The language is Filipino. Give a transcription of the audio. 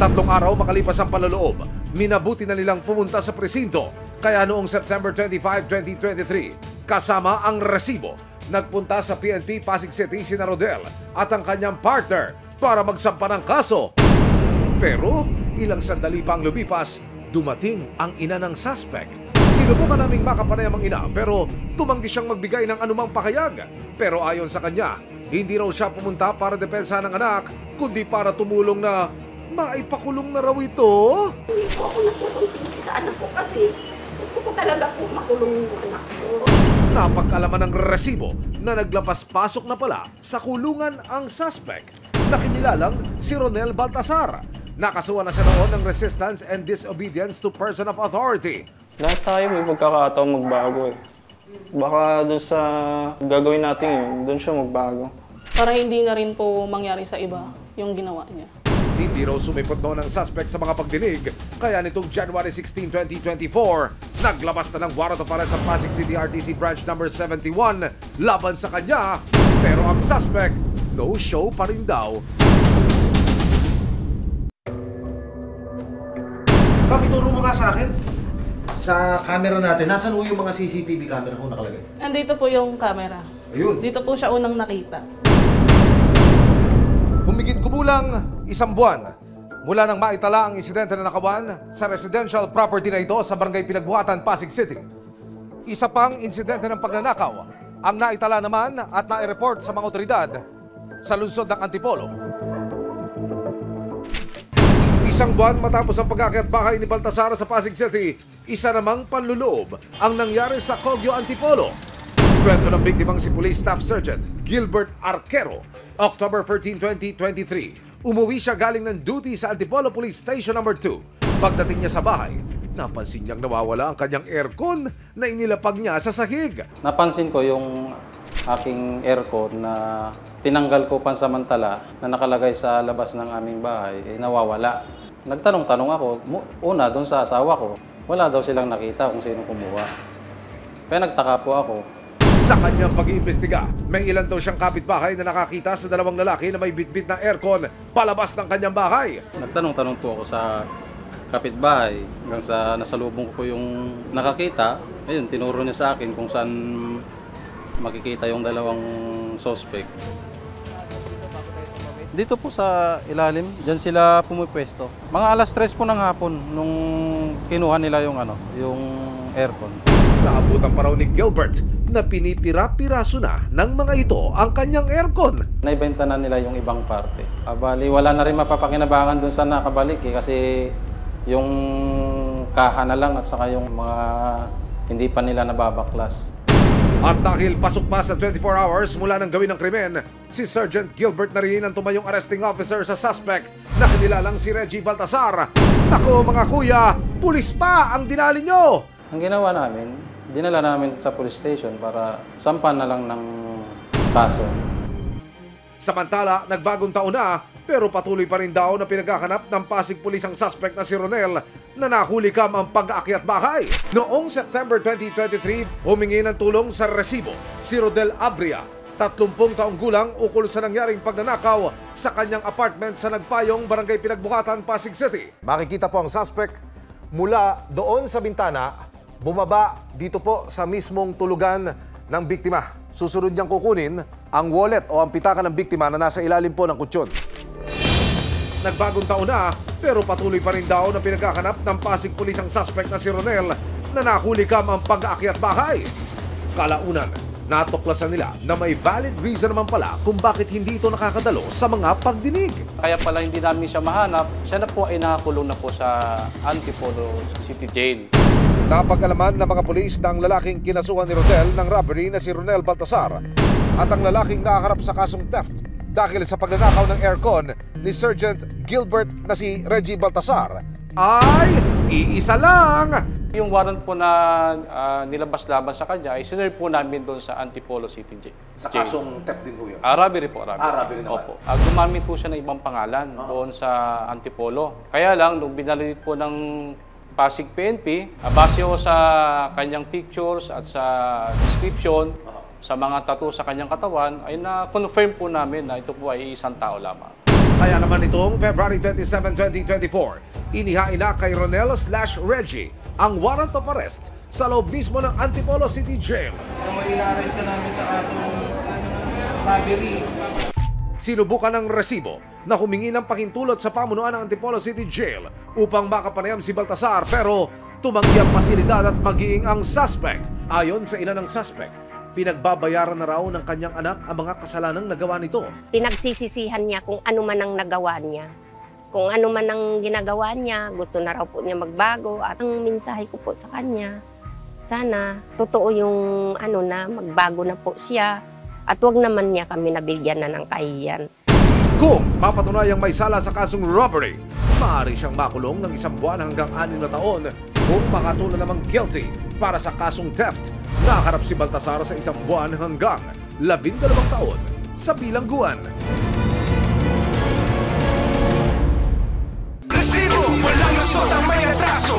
3 araw makalipas ang panloloob, minabuti na nilang pumunta sa presinto. Kaya noong September 25, 2023, kasama ang resibo, nagpunta sa PNP Pasig City sina Rodel at ang kanyang partner para magsampa ng kaso. Pero ilang sandali pa ang lumipas, dumating ang ina ng suspect. Sinubukan naming makapanayam ang ina pero tumanggi siyang magbigay ng anumang pakayag. Pero ayon sa kanya, hindi raw siya pumunta para depensa ng anak, kundi para tumulong na maipakulong na raw ito. Hindi po ako natutong sa anak ko kasi gusto ko talaga po makulong yung anak ko. Napag-alaman ng resibo na naglapas-pasok na pala sa kulungan ang suspect na kinilalang si Ronel Baltasar. Nakasuhan na siya noon ng resistance and disobedience to person of authority. Lahat tayo may pagkakataon magbago eh. Baka doon sa gagawin natin yun, doon siya magbago. Para hindi na rin po mangyari sa iba yung ginawa niya. Hindi raw sumipot noon ang suspect sa mga pagdinig, kaya nitong January 16, 2024, naglabas na ng warrant of arrest sa Pasig City RTC Branch number 71 laban sa kanya. Pero ang suspect, no show pa rin daw. Pakituro mo nga sa akin. Sa camera natin, nasan yung mga CCTV camera kung nakalagay? Andito po yung camera. Ayun. Dito po siya unang nakita. Humigit kumulang 1 buwan mula nang maitala ang insidente na nakawan sa residential property na ito sa Barangay Pinagbuhatan, Pasig City. Isa pang insidente ng pagnanakaw ang naitala naman at nai-report sa mga otoridad sa lungsod ng Antipolo. 1 buwan matapos ang pag-akyat bahay ni Baltasar sa Pasig City, isa namang panluloob ang nangyari sa Cogyo, Antipolo. Kwento ng biktimang si Police Staff Sergeant Gilbert Arquero. October 13, 2023, umuwi siya galing ng duty sa Antipolo Police Station No. 2. Pagdating niya sa bahay, napansin niyang nawawala ang kanyang aircon na inilapag niya sa sahig. Napansin ko yung aking aircon na tinanggal ko pansamantala na nakalagay sa labas ng aming bahay, nawawala. Nagtanong-tanong ako, una doon sa asawa ko, wala daw silang nakita kung sino kumuha. Kaya nagtaka po ako. Sa kanyang pag-iimbestiga, may ilan daw siyang kapitbahay na nakakita sa 2 lalaki na may bitbit na aircon palabas ng kanyang bahay. Nagtanong-tanong po ako sa kapitbahay hanggang sa nasalubong ko yung nakakita. Ayun, tinuro niya sa akin kung saan makikita yung 2 suspect. Dito po sa ilalim, dyan sila pumipwesto. Mga alas 3 po ng hapon nung kinuha nila yung aircon. Naabutan pa raw ni Gilbert na pinipira-piraso na ng mga ito ang kanyang aircon. Naibenta na nila yung ibang parte. Bali, wala na rin mapapakinabangan dun sa nakabalik eh, kasi yung kaha na lang at saka yung mga hindi pa nila nababaklas. At dahil pasok pa sa 24 hours mula nang gawin ng krimen, si Sergeant Gilbert na rin ang tumayong arresting officer sa suspect na kinilalang si Reggie Baltasar. Nako mga kuya, pulis pa ang dinali nyo! Ang ginawa namin, dinala namin sa police station para sampan na lang ng kaso. Samantala, nagbagong taon na pero patuloy pa rin daw na pinaghahanap ng Pasig Police ang suspect na si Ronel na nahuli kam ang pag-aakyat bahay. Noong September 2023, humingi ng tulong sa resibo si Rodel Abria, 30 taong gulang, ukol sa nangyaring pagnanakaw sa kanyang apartment sa Nagpayong, Barangay Pinagbuhatan, Pasig City. Makikita po ang suspect mula doon sa bintana, bumaba dito po sa mismong tulugan ng biktima. Susunod niyang kukunin ang wallet o ang pitaka ng biktima na nasa ilalim po ng kutsyon. Nagbagong taon na pero patuloy pa rin daw na pinaghahanap ng Pasig Police ang suspect na si Ronel na nahuli kam ang pag-aakyat bahay. Kalaunan, natuklasan nila na may valid reason naman pala kung bakit hindi ito nakakadalo sa mga pagdinig. Kaya pala hindi namin siya mahanap, siya na po ay nakakulong na po sa Antipolo City Jail. Napag-alaman ng mga pulis na ang lalaking kinasuhan ni Rodel ng robbery na si Ronel Baltasar at ang lalaking nakaharap sa kasong theft dahil sa pagnanakaw ng aircon ni Sergeant Gilbert na si Reggie Baltasar ay iisa lang. Yung warrant po na nilabas laban sa kanya ay sinerve po namin doon sa Antipolo City Jail. Sa kasong theft din po yun? Robbery po, robbery. Robbery naman. Opo. Gumamit po siya ng ibang pangalan doon sa Antipolo. Kaya lang, nung binalit po ng Pasig PNP, base ho sa kanyang pictures at sa description, sa mga tattoo sa kanyang katawan, ay na-confirm po namin na ito po ay isang tao lamang. Kaya naman itong February 27, 2024, inihain na kay Ronel/Reggie ang warrant of arrest sa loob mismo ng Antipolo City Jail. Ina-arrest na namin sa kasong robbery. Sinubukan ng resibo na humingi ng pakintulot sa pamunuan ng Antipolo City Jail upang makapanayam si Baltasar pero tumanggi ang pasilidad at maging ang suspect. Ayon sa ina ng suspect, pinagbabayaran na raw ng kanyang anak ang mga kasalanang nagawa nito. Pinagsisisihan niya kung ano man ang nagawa niya. Kung ano man ang ginagawa niya, gusto na raw po niya magbago. At ang mensahe ko po sa kanya, sana totoo yung na magbago na po siya. At wag naman niya kami nabigyan na ng kahiyan. Kung mapatunayang may sala sa kasong robbery, maaari siyang makulong ng 1 buwan hanggang 6 na taon. Kung makatuna namang guilty para sa kasong theft, nakaharap si Baltasar sa 1 buwan hanggang 12 taon sa bilangguan. Resibo, walang lusot ang may atraso.